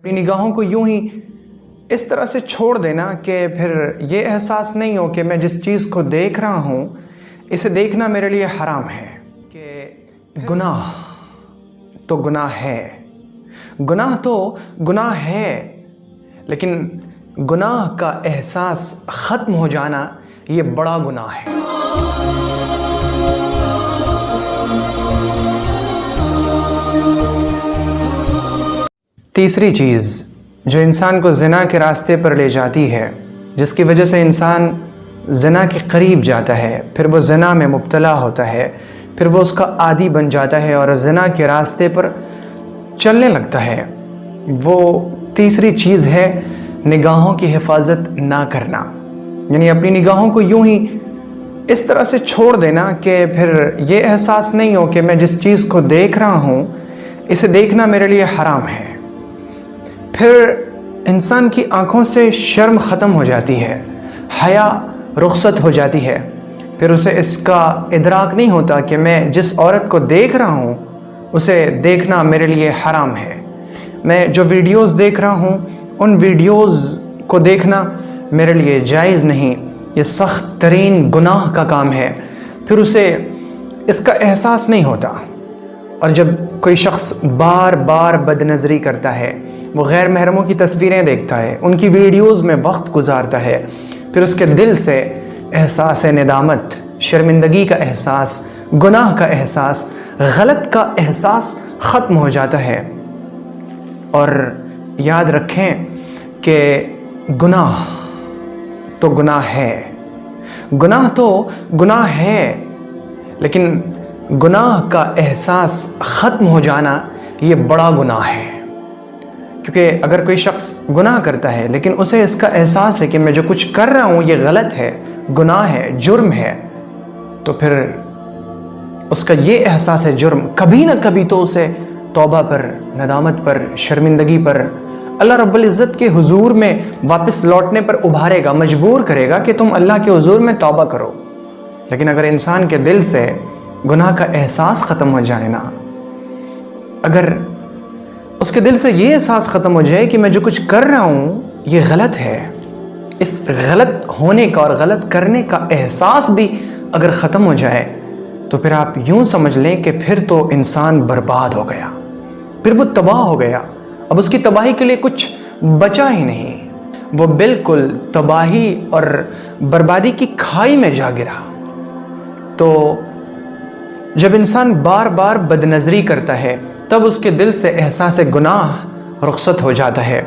اپنی نگاہوں کو یوں ہی اس طرح سے چھوڑ دینا کہ پھر یہ احساس نہیں ہو کہ میں جس چیز کو دیکھ رہا ہوں اسے دیکھنا میرے لیے حرام ہے، کہ گناہ تو گناہ ہے، گناہ تو گناہ ہے، لیکن گناہ کا احساس ختم ہو جانا یہ بڑا گناہ ہے۔ تیسری چیز جو انسان کو زنا کے راستے پر لے جاتی ہے، جس کی وجہ سے انسان زنا کے قریب جاتا ہے، پھر وہ زنا میں مبتلا ہوتا ہے، پھر وہ اس کا عادی بن جاتا ہے اور زنا کے راستے پر چلنے لگتا ہے، وہ تیسری چیز ہے نگاہوں کی حفاظت نہ کرنا، یعنی اپنی نگاہوں کو یوں ہی اس طرح سے چھوڑ دینا کہ پھر یہ احساس نہیں ہو کہ میں جس چیز کو دیکھ رہا ہوں اسے دیکھنا میرے لیے حرام ہے۔ پھر انسان کی آنکھوں سے شرم ختم ہو جاتی ہے، حیا رخصت ہو جاتی ہے، پھر اسے اس کا ادراک نہیں ہوتا کہ میں جس عورت کو دیکھ رہا ہوں اسے دیکھنا میرے لیے حرام ہے، میں جو ویڈیوز دیکھ رہا ہوں ان ویڈیوز کو دیکھنا میرے لیے جائز نہیں، یہ سخت ترین گناہ کا کام ہے، پھر اسے اس کا احساس نہیں ہوتا۔ اور جب کوئی شخص بار بار بد نظری کرتا ہے، وہ غیر محرموں کی تصویریں دیکھتا ہے، ان کی ویڈیوز میں وقت گزارتا ہے، پھر اس کے دل سے احساس ندامت، شرمندگی کا احساس، گناہ کا احساس، غلط کا احساس ختم ہو جاتا ہے۔ اور یاد رکھیں کہ گناہ تو گناہ ہے، گناہ تو گناہ ہے، لیکن گناہ کا احساس ختم ہو جانا یہ بڑا گناہ ہے۔ کیونکہ اگر کوئی شخص گناہ کرتا ہے لیکن اسے اس کا احساس ہے کہ میں جو کچھ کر رہا ہوں یہ غلط ہے، گناہ ہے، جرم ہے، تو پھر اس کا یہ احساس ہے جرم کبھی نہ کبھی تو اسے توبہ پر، ندامت پر، شرمندگی پر، اللہ رب العزت کے حضور میں واپس لوٹنے پر ابھارے گا، مجبور کرے گا کہ تم اللہ کے حضور میں توبہ کرو۔ لیکن اگر انسان کے دل سے گناہ کا احساس ختم ہو جائے نا، اگر اس کے دل سے یہ احساس ختم ہو جائے کہ میں جو کچھ کر رہا ہوں یہ غلط ہے، اس غلط ہونے کا اور غلط کرنے کا احساس بھی اگر ختم ہو جائے تو پھر آپ یوں سمجھ لیں کہ پھر تو انسان برباد ہو گیا، پھر وہ تباہ ہو گیا، اب اس کی تباہی کے لیے کچھ بچا ہی نہیں، وہ بالکل تباہی اور بربادی کی کھائی میں جا گرا۔ تو جب انسان بار بار بد نظری کرتا ہے تب اس کے دل سے احساس گناہ رخصت ہو جاتا ہے۔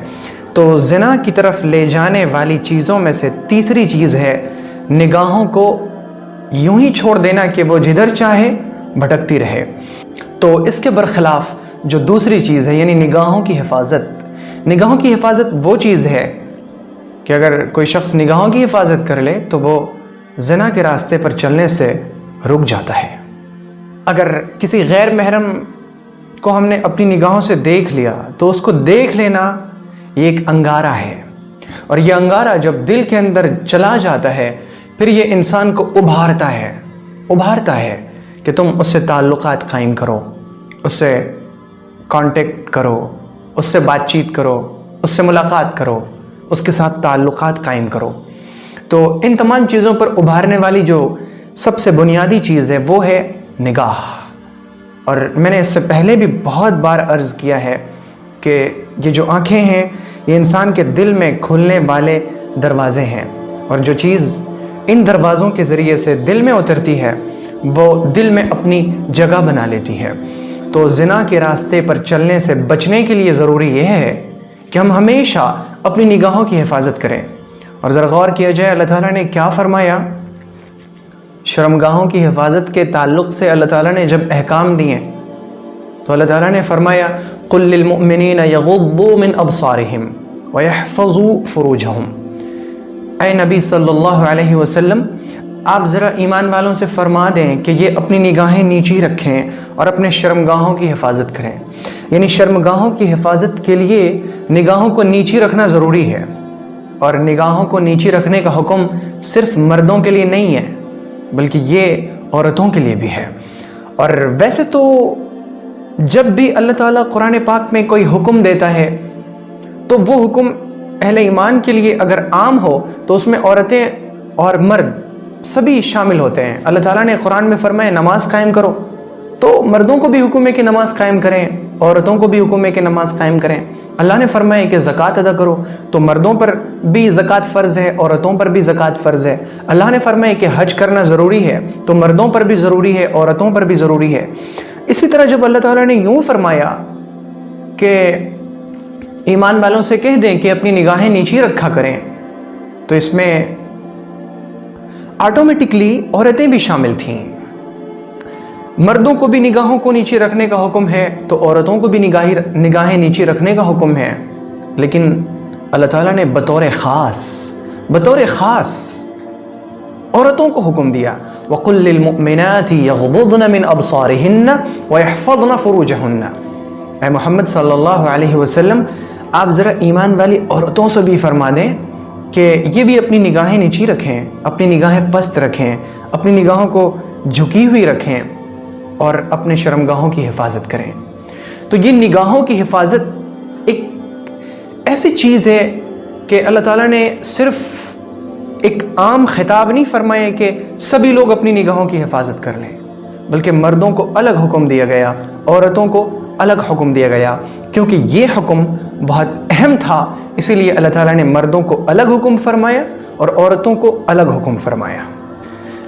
تو زنا کی طرف لے جانے والی چیزوں میں سے تیسری چیز ہے نگاہوں کو یوں ہی چھوڑ دینا کہ وہ جدھر چاہے بھٹکتی رہے۔ تو اس کے برخلاف جو دوسری چیز ہے یعنی نگاہوں کی حفاظت، نگاہوں کی حفاظت وہ چیز ہے کہ اگر کوئی شخص نگاہوں کی حفاظت کر لے تو وہ زنا کے راستے پر چلنے سے رک جاتا ہے۔ اگر کسی غیر محرم کو ہم نے اپنی نگاہوں سے دیکھ لیا تو اس کو دیکھ لینا یہ ایک انگارہ ہے، اور یہ انگارہ جب دل کے اندر چلا جاتا ہے پھر یہ انسان کو ابھارتا ہے کہ تم اس سے تعلقات قائم کرو، اس سے کانٹیکٹ کرو، اس سے بات چیت کرو، اس سے ملاقات کرو، اس کے ساتھ تعلقات قائم کرو۔ تو ان تمام چیزوں پر ابھارنے والی جو سب سے بنیادی چیز ہے وہ ہے نگاہ۔ اور میں نے اس سے پہلے بھی بہت بار عرض کیا ہے کہ یہ جو آنکھیں ہیں یہ انسان کے دل میں کھلنے والے دروازے ہیں، اور جو چیز ان دروازوں کے ذریعے سے دل میں اترتی ہے وہ دل میں اپنی جگہ بنا لیتی ہے۔ تو زنا کے راستے پر چلنے سے بچنے کے لیے ضروری یہ ہے کہ ہم ہمیشہ اپنی نگاہوں کی حفاظت کریں۔ اور ذرا غور کیا جائے اللہ تعالیٰ نے کیا فرمایا، شرمگاہوں کی حفاظت کے تعلق سے اللہ تعالیٰ نے جب احکام دیے تو اللہ تعالیٰ نے فرمایا قُلْ لِلْمُؤْمِنِينَ يَغُضُّوا مِنْ أَبْصَارِهِمْ وَيَحْفَظُوا فُرُوجَهُمْ۔ اے نبی صلی اللہ علیہ وسلم آپ ذرا ایمان والوں سے فرما دیں کہ یہ اپنی نگاہیں نیچی رکھیں اور اپنے شرمگاہوں کی حفاظت کریں، یعنی شرمگاہوں کی حفاظت کے لیے نگاہوں کو نیچی رکھنا ضروری ہے، اور نگاہوں کو نیچی رکھنے کا حکم صرف مردوں کے لیے نہیں ہے بلکہ یہ عورتوں کے لیے بھی ہے۔ اور ویسے تو جب بھی اللہ تعالیٰ قرآن پاک میں کوئی حکم دیتا ہے تو وہ حکم اہل ایمان کے لیے اگر عام ہو تو اس میں عورتیں اور مرد سبھی شامل ہوتے ہیں۔ اللہ تعالیٰ نے قرآن میں فرمایا نماز قائم کرو، تو مردوں کو بھی حکم ہے کہ نماز قائم کریں، عورتوں کو بھی حکم ہے کہ نماز قائم کریں۔ اللہ نے فرمایا کہ زکوٰۃ ادا کرو، تو مردوں پر بھی زکوٰۃ فرض ہے، عورتوں پر بھی زکوٰۃ فرض ہے۔ اللہ نے فرمایا کہ حج کرنا ضروری ہے، تو مردوں پر بھی ضروری ہے، عورتوں پر بھی ضروری ہے۔ اسی طرح جب اللہ تعالیٰ نے یوں فرمایا کہ ایمان والوں سے کہہ دیں کہ اپنی نگاہیں نیچی رکھا کریں، تو اس میں آٹومیٹکلی عورتیں بھی شامل تھیں۔ مردوں کو بھی نگاہوں کو نیچے رکھنے کا حکم ہے تو عورتوں کو بھی نگاہیں نیچے رکھنے کا حکم ہے، لیکن اللہ تعالیٰ نے بطور خاص عورتوں کو حکم دیا وَقُلْ لِلْمُؤْمِنَاتِ يَغْضُضْنَ مِنْ أَبْصَارِهِنَّ وَيَحْفَظْنَ فُرُوجَهُنَّ۔ اے محمد صلی اللہ علیہ وسلم، آپ ذرا ایمان والی عورتوں سے بھی فرما دیں کہ یہ بھی اپنی نگاہیں نیچی رکھیں، اپنی نگاہیں پست رکھیں، اپنی نگاہوں کو جھکی ہوئی رکھیں اور اپنے شرمگاہوں کی حفاظت کریں۔ تو یہ نگاہوں کی حفاظت ایک ایسی چیز ہے کہ اللہ تعالیٰ نے صرف ایک عام خطاب نہیں فرمایا کہ سبھی لوگ اپنی نگاہوں کی حفاظت کر لیں، بلکہ مردوں کو الگ حکم دیا گیا، عورتوں کو الگ حکم دیا گیا، کیونکہ یہ حکم بہت اہم تھا۔ اسی لیے اللہ تعالیٰ نے مردوں کو الگ حکم فرمایا اور عورتوں کو الگ حکم فرمایا۔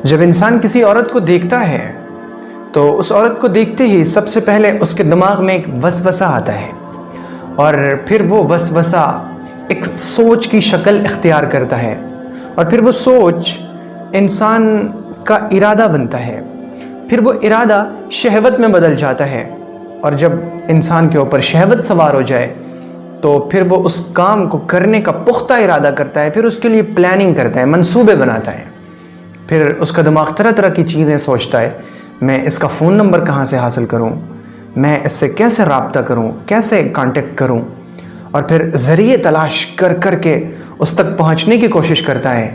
جب انسان کسی عورت کو دیکھتا ہے تو اس عورت کو دیکھتے ہی سب سے پہلے اس کے دماغ میں ایک وسوسہ آتا ہے، اور پھر وہ وسوسہ ایک سوچ کی شکل اختیار کرتا ہے، اور پھر وہ سوچ انسان کا ارادہ بنتا ہے، پھر وہ ارادہ شہوت میں بدل جاتا ہے، اور جب انسان کے اوپر شہوت سوار ہو جائے تو پھر وہ اس کام کو کرنے کا پختہ ارادہ کرتا ہے، پھر اس کے لیے پلاننگ کرتا ہے، منصوبے بناتا ہے، پھر اس کا دماغ طرح طرح کی چیزیں سوچتا ہے، میں اس کا فون نمبر کہاں سے حاصل کروں، میں اس سے کیسے رابطہ کروں، کیسے کانٹیکٹ کروں، اور پھر ذریعے تلاش کر کر کے اس تک پہنچنے کی کوشش کرتا ہے،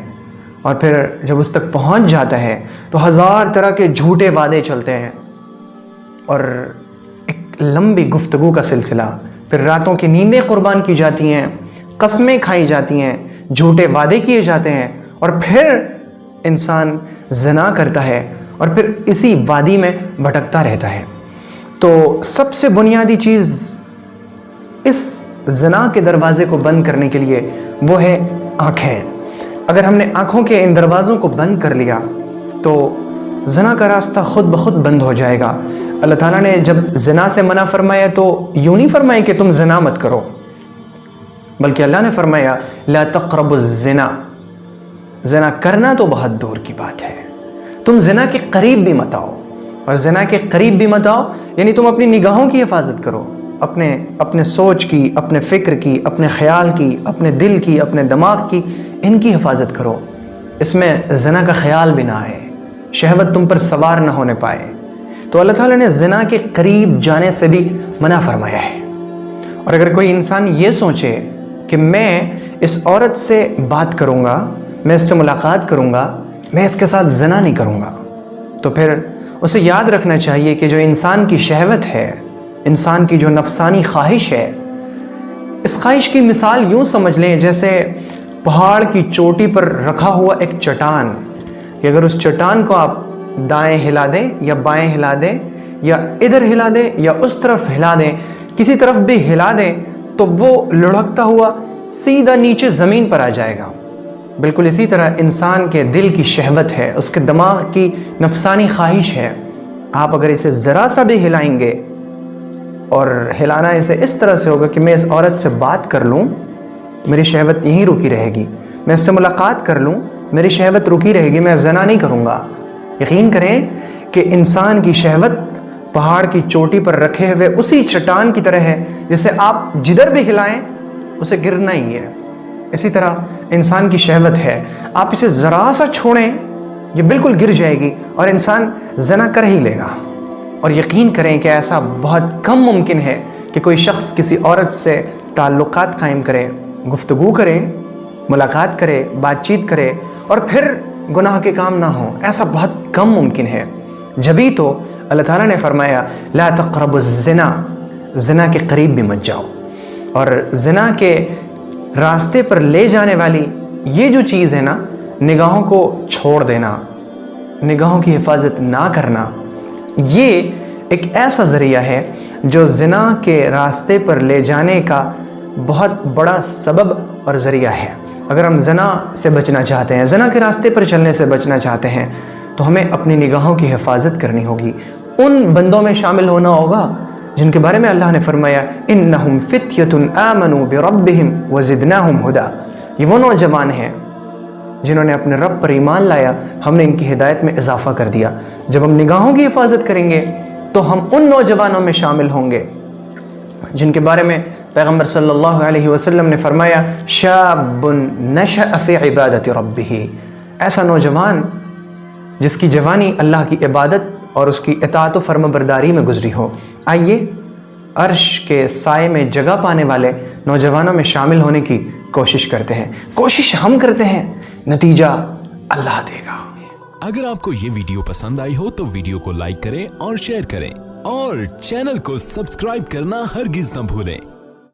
اور پھر جب اس تک پہنچ جاتا ہے تو ہزار طرح کے جھوٹے وعدے چلتے ہیں، اور ایک لمبی گفتگو کا سلسلہ، پھر راتوں کی نیندیں قربان کی جاتی ہیں، قسمیں کھائی جاتی ہیں، جھوٹے وعدے کیے جاتے ہیں، اور پھر انسان زنا کرتا ہے، اور پھر اسی وادی میں بھٹکتا رہتا ہے۔ تو سب سے بنیادی چیز اس زنا کے دروازے کو بند کرنے کے لیے وہ ہے آنکھیں۔ اگر ہم نے آنکھوں کے ان دروازوں کو بند کر لیا تو زنا کا راستہ خود بخود بند ہو جائے گا۔ اللہ تعالیٰ نے جب زنا سے منع فرمایا تو یوں نہیں فرمایا کہ تم زنا مت کرو، بلکہ اللہ نے فرمایا لا تقربوا الزنا، زنا کرنا تو بہت دور کی بات ہے، تم زنا کے قریب بھی مت آؤ، اور زنا کے قریب بھی مت آؤ یعنی تم اپنی نگاہوں کی حفاظت کرو، اپنے سوچ کی، اپنے فکر کی، اپنے خیال کی، اپنے دل کی، اپنے دماغ کی، ان کی حفاظت کرو، اس میں زنا کا خیال بھی نہ آئے، شہوت تم پر سوار نہ ہونے پائے۔ تو اللہ تعالیٰ نے زنا کے قریب جانے سے بھی منع فرمایا ہے۔ اور اگر کوئی انسان یہ سوچے کہ میں اس عورت سے بات کروں گا، میں اس سے ملاقات کروں گا، میں اس کے ساتھ زنا نہیں کروں گا، تو پھر اسے یاد رکھنا چاہیے کہ جو انسان کی شہوت ہے، انسان کی جو نفسانی خواہش ہے، اس خواہش کی مثال یوں سمجھ لیں جیسے پہاڑ کی چوٹی پر رکھا ہوا ایک چٹان، کہ اگر اس چٹان کو آپ دائیں ہلا دیں یا بائیں ہلا دیں یا ادھر ہلا دیں یا اس طرف ہلا دیں، کسی طرف بھی ہلا دیں تو وہ لڑھکتا ہوا سیدھا نیچے زمین پر آ جائے گا۔ بالکل اسی طرح انسان کے دل کی شہوت ہے، اس کے دماغ کی نفسانی خواہش ہے، آپ اگر اسے ذرا سا بھی ہلائیں گے، اور ہلانا اسے اس طرح سے ہوگا کہ میں اس عورت سے بات کر لوں، میری شہوت یہیں رکی رہے گی، میں اس سے ملاقات کر لوں، میری شہوت رکی رہے گی، میں زنا نہیں کروں گا۔ یقین کریں کہ انسان کی شہوت پہاڑ کی چوٹی پر رکھے ہوئے اسی چٹان کی طرح ہے، جسے آپ جدھر بھی ہلائیں اسے گرنا ہی ہے۔ اسی طرح انسان کی شہوت ہے، آپ اسے ذرا سا چھوڑیں یہ بالکل گر جائے گی اور انسان زنا کر ہی لے گا۔ اور یقین کریں کہ ایسا بہت کم ممکن ہے کہ کوئی شخص کسی عورت سے تعلقات قائم کرے، گفتگو کرے، ملاقات کرے، بات چیت کرے اور پھر گناہ کے کام نہ ہوں، ایسا بہت کم ممکن ہے۔ جبھی تو اللہ تعالیٰ نے فرمایا لا تقربوا الزنا، زنا کے قریب بھی مت جاؤ۔ اور زنا کے راستے پر لے جانے والی یہ جو چیز ہے نا، نگاہوں کو چھوڑ دینا، نگاہوں کی حفاظت نہ کرنا، یہ ایک ایسا ذریعہ ہے جو زنا کے راستے پر لے جانے کا بہت بڑا سبب اور ذریعہ ہے۔ اگر ہم زنا سے بچنا چاہتے ہیں، زنا کے راستے پر چلنے سے بچنا چاہتے ہیں، تو ہمیں اپنی نگاہوں کی حفاظت کرنی ہوگی، ان بندوں میں شامل ہونا ہوگا جن کے بارے میں اللہ نے فرمایا انہم فتیۃ آمنوا بربہم وزدناہم ہدی، یہ وہ نوجوان ہیں جنہوں نے اپنے رب پر ایمان لایا، ہم نے ان کی ہدایت میں اضافہ کر دیا۔ جب ہم نگاہوں کی حفاظت کریں گے تو ہم ان نوجوانوں میں شامل ہوں گے جن کے بارے میں پیغمبر صلی اللہ علیہ وسلم نے فرمایا شاب نشأ فی عبادت ربہ، ایسا نوجوان جس کی جوانی اللہ کی عبادت اور اس کی اطاعت و فرما برداری میں گزری ہو۔ آئیے عرش کے سائے میں جگہ پانے والے نوجوانوں میں شامل ہونے کی کوشش کرتے ہیں، کوشش ہم کرتے ہیں، نتیجہ اللہ دے گا۔ اگر آپ کو یہ ویڈیو پسند آئی ہو تو ویڈیو کو لائک کریں اور شیئر کریں، اور چینل کو سبسکرائب کرنا ہرگز نہ بھولیں۔